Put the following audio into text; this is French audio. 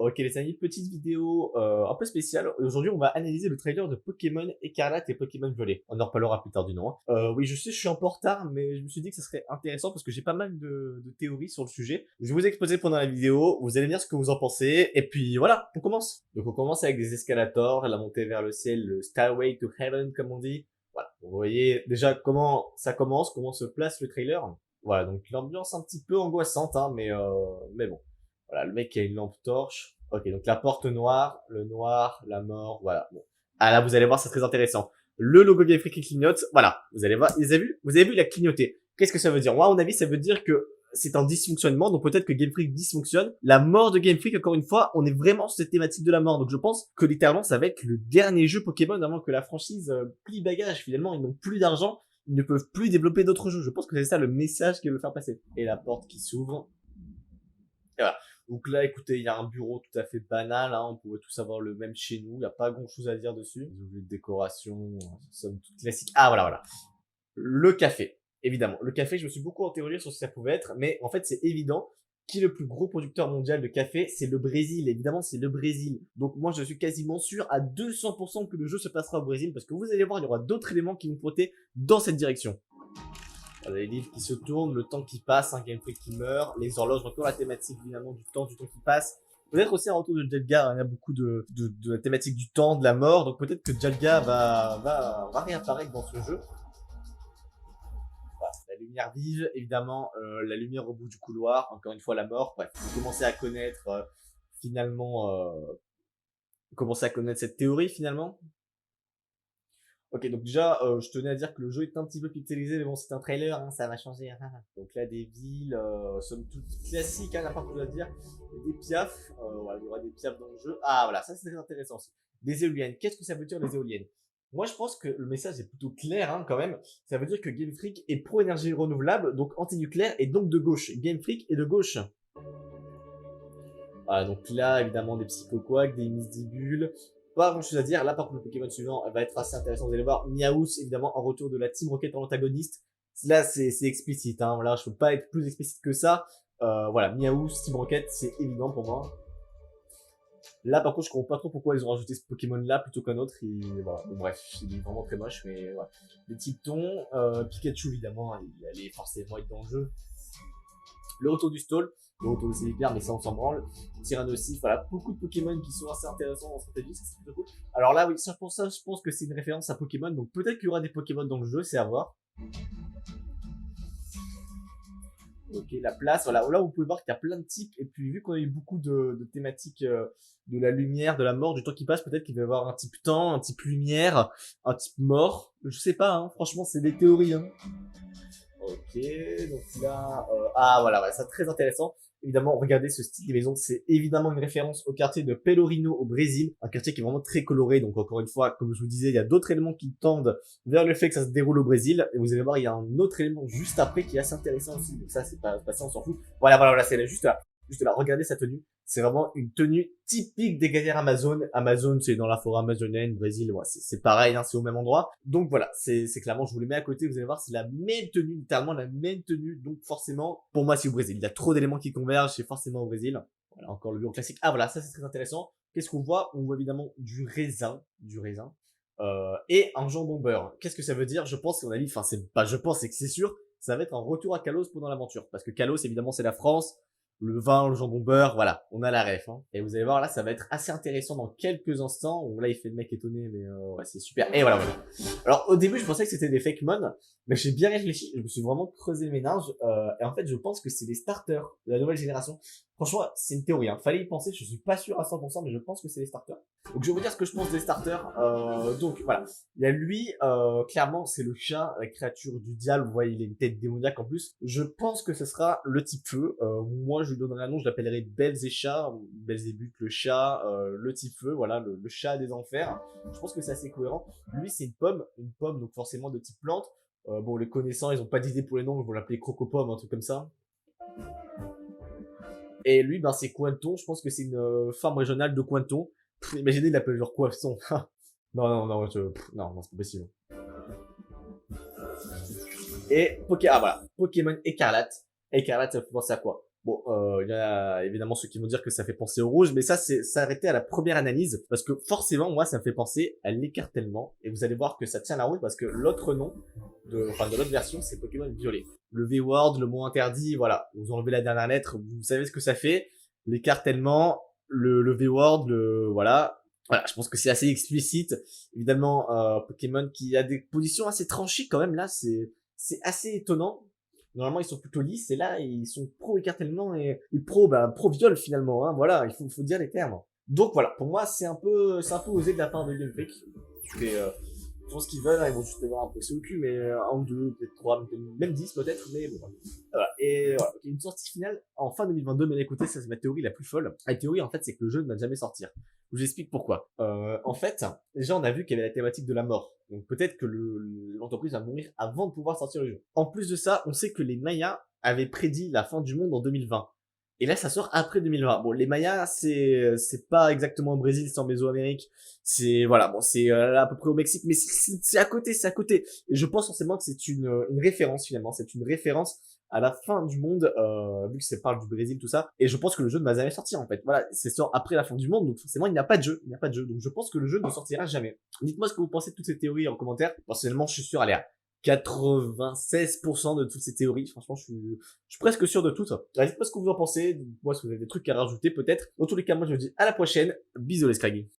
Ok les amis, petite vidéo un peu spéciale. Aujourd'hui on va analyser le trailer de Pokémon Écarlate et Pokémon Violet. On en reparlera plus tard du nom. Hein. Oui je sais je suis un peu en retard mais je me suis dit que ça serait intéressant parce que j'ai pas mal de théories sur le sujet. Je vais vous exposer pendant la vidéo, vous allez me dire ce que vous en pensez et puis voilà, on commence. Donc on commence avec des escalators, la montée vers le ciel, le Stairway to Heaven comme on dit. Voilà, vous voyez déjà comment ça commence, comment se place le trailer. Voilà, donc l'ambiance un petit peu angoissante hein, mais bon. Voilà, le mec qui a une lampe torche. Ok, donc la porte noire, le noir, la mort, voilà. Bon. Ah là, vous allez voir, c'est très intéressant. Le logo Game Freak qui clignote, voilà. Vous allez voir, vous avez vu, il a clignoté. Qu'est-ce que ça veut dire? Moi, à mon avis, ça veut dire que c'est un dysfonctionnement, donc peut-être que Game Freak dysfonctionne. La mort de Game Freak, encore une fois, on est vraiment sur cette thématique de la mort. Donc je pense que littéralement, ça va être le dernier jeu Pokémon avant que la franchise plie bagage. Finalement, ils n'ont plus d'argent, ils ne peuvent plus développer d'autres jeux. Je pense que c'est ça le message qu'ils veulent faire passer. Et la porte qui s'ouvre. Et voilà. Donc là, écoutez, il y a un bureau tout à fait banal, hein, on pourrait tous avoir le même chez nous, il n'y a pas grand chose à dire dessus. Les objets de décoration, somme toute classique. Ah voilà, voilà. Le café, évidemment. Le café, je me suis beaucoup interrogé sur ce que ça pouvait être, mais en fait, c'est évident. Qui est le plus gros producteur mondial de café? C'est le Brésil, évidemment, c'est le Brésil. Donc moi, je suis quasiment sûr à 200% que le jeu se passera au Brésil, parce que vous allez voir, il y aura d'autres éléments qui vont pointer dans cette direction. Voilà, les livres qui se tournent, le temps qui passe, un gameplay qui meurt, les horloges, encore la thématique évidemment du temps qui passe. Peut-être aussi un retour de Jalga, hein, il y a beaucoup de la thématique du temps, de la mort, donc peut-être que Jalga va réapparaître dans ce jeu. Voilà, la lumière vive, évidemment, la lumière au bout du couloir, encore une fois la mort. Bref, vous commencez à connaître finalement, vous commencez à connaître cette théorie finalement. Ok, donc déjà, je tenais à dire que le jeu est un petit peu pixelisé, mais bon, c'est un trailer, hein, ça va changer. Donc là, des villes, somme toute classiques, hein, n'a pas beaucoup à dire. Des piafs, voilà, il y aura des piafs dans le jeu. Ah, voilà, ça c'est très intéressant aussi. Des éoliennes, qu'est-ce que ça veut dire les éoliennes? Moi, je pense que le message est plutôt clair, hein, quand même. Ça veut dire que Game Freak est pro-énergie renouvelable, donc anti-nucléaire, et donc de gauche. Game Freak est de gauche. Voilà, donc là, évidemment, des psychoquacks, des misdibules. Pas grand chose à dire. Là, par contre, le Pokémon suivant va être assez intéressant. Vous allez voir, Miaous, évidemment, en retour de la Team Rocket en antagoniste. Là, c'est explicite. Hein. Là, je peux pas être plus explicite que ça. Voilà, Miaous, Team Rocket, c'est évident pour moi. Là, par contre, je comprends pas trop pourquoi ils ont rajouté ce Pokémon-là plutôt qu'un autre. Voilà. Bon, bref, il est vraiment très moche, mais voilà. Les Tiptons, Pikachu, évidemment, il allait forcément être dans le jeu. Le retour du stall, le retour de Célibert, mais ça on s'en branle. Tyrannosif, voilà, beaucoup de Pokémon qui sont assez intéressants en stratégie, ça c'est plutôt cool. Alors là, oui, ça, je pense que c'est une référence à Pokémon, donc peut-être qu'il y aura des Pokémon dans le jeu, c'est à voir. Ok, la place, voilà, là vous pouvez voir qu'il y a plein de types, et puis vu qu'on a eu beaucoup de thématiques de la lumière, de la mort, du temps qui passe, peut-être qu'il va y avoir un type temps, un type lumière, un type mort, je sais pas, hein, franchement c'est des théories. Hein. Ok, donc là, ah voilà, voilà, c'est très intéressant. Évidemment, regardez ce style des maisons, c'est évidemment une référence au quartier de Pelourinho au Brésil, un quartier qui est vraiment très coloré. Donc encore une fois, comme je vous disais, il y a d'autres éléments qui tendent vers le fait que ça se déroule au Brésil. Et vous allez voir, il y a un autre élément juste après qui est assez intéressant aussi. Donc ça, c'est pas ça, on s'en fout. Voilà, voilà, voilà, c'est là, juste là. Juste là, regardez sa tenue. C'est vraiment une tenue typique des guerrières Amazon. Amazon, c'est dans la forêt amazonienne, Brésil, ouais, c'est pareil, hein, c'est au même endroit. Donc voilà, c'est clairement, je vous le mets à côté, vous allez voir, c'est la même tenue, littéralement la même tenue. Donc forcément, pour moi, c'est au Brésil. Il y a trop d'éléments qui convergent, c'est forcément au Brésil. Voilà, encore le bureau classique. Ah voilà, ça c'est très intéressant. Qu'est-ce qu'on voit? On voit évidemment du raisin, et un jambon beurre. Qu'est-ce que ça veut dire? Je pense qu'on a dit, enfin c'est pas, je pense, c'est que c'est sûr, ça va être un retour à Kalos pendant l'aventure, parce que Kalos, évidemment, c'est la France. Le vin, le jambon beurre, voilà, on a la ref. Hein. Et vous allez voir, là, ça va être assez intéressant dans quelques instants. Bon, là, il fait le mec étonné, mais ouais, c'est super. Et voilà, voilà. Alors, au début, je pensais que c'était des fake mon, mais j'ai bien réfléchi. Je me suis vraiment creusé le ménage. Et en fait, je pense que c'est des starters de la nouvelle génération. Franchement, c'est une théorie. Hein. Fallait y penser. Je suis pas sûr à 100%, mais je pense que c'est des starters. Donc, je vais vous dire ce que je pense des starters. Donc, voilà. Il y a lui, clairement, c'est le chat, la créature du diable. Vous voyez, il a une tête démoniaque en plus. Je pense que ce sera le type feu. Moi, je lui donnerai un nom, je l'appellerai Belzéchat, Belzébuth, le chat, le type feu, voilà, le chat des enfers. Je pense que c'est assez cohérent. Lui, c'est une pomme, donc forcément de type plante. Bon, les connaissants, ils ont pas d'idée pour les noms, ils vont l'appeler Crocopomme, un truc comme ça. Et lui, ben, c'est Cointon, je pense que c'est une farm régionale de Cointon. Imaginez, il l'appelle genre Cointon. Non, non, non, non, non, c'est pas possible. Et ah voilà, Pokémon Écarlate. Écarlate, ça fait penser à quoi? Bon, il y a évidemment ceux qui vont dire que ça fait penser au rouge, mais ça, c'est s'arrêter à la première analyse, parce que forcément, moi, ça me fait penser à l'écartèlement, et vous allez voir que ça tient la route, parce que l'autre nom, de l'autre version, c'est Pokémon violet. Le V-word, le mot interdit, voilà. Vous enlevez la dernière lettre, vous savez ce que ça fait. L'écartèlement, le V-word, voilà. Voilà, je pense que c'est assez explicite. Évidemment, Pokémon qui a des positions assez tranchées quand même, là, c'est assez étonnant. Normalement, ils sont plutôt lisses, et là, ils sont pro-écartèlement et pro-viol finalement, hein, voilà, faut dire les termes. Donc voilà, pour moi, c'est un peu osé de la part de Game Freak. Et, je pense qu'ils veulent, hein, ils vont juste avoir un procès au cul, mais un ou deux, peut-être trois, même 10 peut-être, mais bon. Voilà. Et voilà, okay, une sortie finale en fin 2022, mais écoutez, ça c'est ma théorie la plus folle. La théorie, en fait, c'est que le jeu ne va jamais sortir. Je vous explique pourquoi. En fait, déjà, on a vu qu'il y avait la thématique de la mort. Donc peut-être que l'entreprise va mourir avant de pouvoir sortir le jeu. En plus de ça, on sait que les Mayas avaient prédit la fin du monde en 2020. Et là, ça sort après 2020. Bon, les Mayas, c'est pas exactement au Brésil, c'est en Mésoamérique. C'est, voilà, bon, c'est à peu près au Mexique, mais c'est à côté, c'est à côté. Et je pense forcément que c'est une référence, finalement. C'est une référence à la fin du monde, vu que ça parle du Brésil, tout ça. Et je pense que le jeu ne va jamais sortir, en fait. Voilà, c'est sort après la fin du monde, donc forcément, il n'y a pas de jeu. Il n'y a pas de jeu. Donc je pense que le jeu ne sortira jamais. Dites-moi ce que vous pensez de toutes ces théories en commentaire. Personnellement, je suis sûr, allez, 96% de toutes ces théories. Franchement, je suis presque sûr de tout ça. Dites-moi ce que vous en pensez. Dites-moi si vous avez des trucs à rajouter peut-être. Dans tous les cas, moi je vous dis à la prochaine. Bisous les Scraggy.